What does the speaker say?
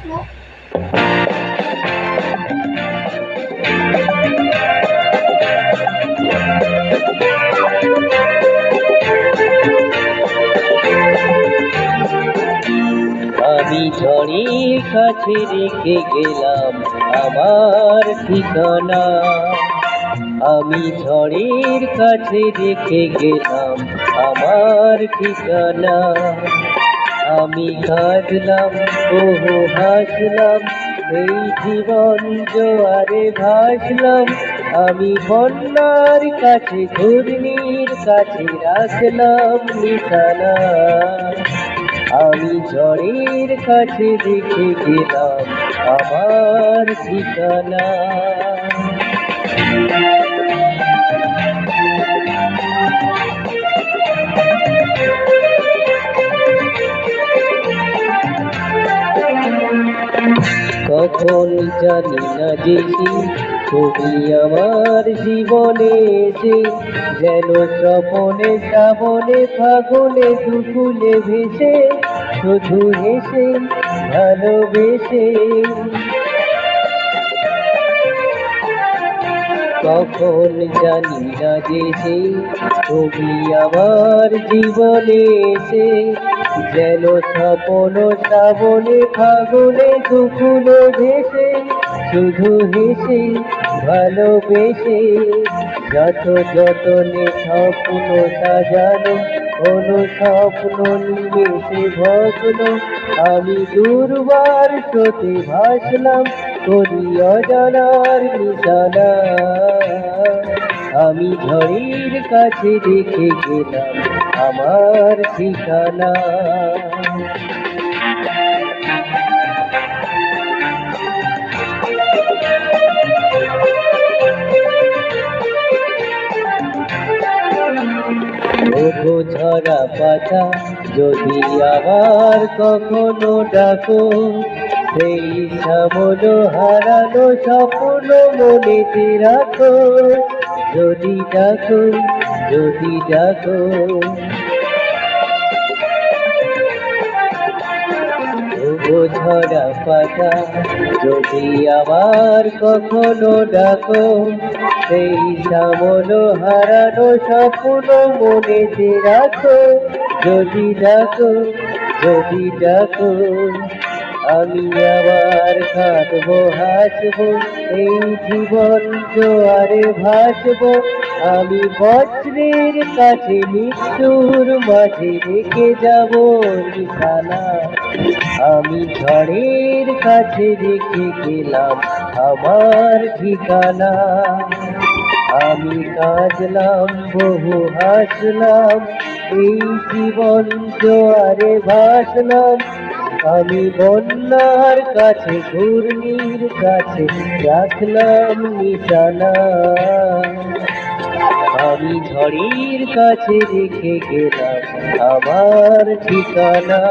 আমি ঝড়ের কাছে রেখে গেলাম আমার ঠিকানা। আমি ঝড়ের কাছে রেখে গেলাম আমার ঠিকানা। আমি কাঁদলাম, ওহো হাসলাম, এই জীবন জোয়ারে ভাসলাম। আমি বন্যার কাছে, ঘূর্ণির কাছে রাখলাম নিশানা। আমি ঝড়ের কাছে রেখে গেলাম আমার ঠিকানা। কখন জানি না দেখি তুমি আমার জীবনে এসে, যেন স্বপনে শ্রাবণে ফাগুনে দুকুলে ভেসে, শুধু হেসে ভালোবেসে। কখন জানি না দেখি তুমি আমার জীবনে এসে, যেন স্বপন শ্রাবণে ফাগুনে দুকুলে ভেসে, শুধু হেসে ভালোবেসে। যত যতনে স্বপ্ন সাজানো হলো স্বপ্ন নিমেষে ভগ্ন। আমি দুর্বার স্রোতে ভাসলাম, করি অজানার নিশানা। আমি ঝড়ের কাছে রেখে গেলাম আমার ঠিকানা। ওগো ঝরা পাতা, যদি আবার কখনো ডাকো, সেই শ্যামল হারানো স্বপ্ন মনেতে রাখো। যদি ডাকো, যদি ডাকো। ওগো ঝরা পাতা, যদি আবার কখনো ডাকো, সেই শ্যামল হারানো স্বপ্ন মনেতে রাখো। যদি ডাকো, যদি ডাকো। আমি আবার কাঁদবো হাসবো, এই জীবন জোয়ারে ভাসবো। আমি বজ্রের কাছে মৃত্যুর মাঝে রেখে যাব নিশানা। আমি ঝড়ের কাছে রেখে গেলাম আমার ঠিকানা। আমি কাঁদলাম, বহু হাসলাম, এই জীবন জোয়ারে ভাসলাম। আমি বন্যার কাছে, ঘূর্ণির কাছে রাখলাম নিশানা। আমি ঝড়ের কাছে রেখে গেলাম আমার ঠিকানা।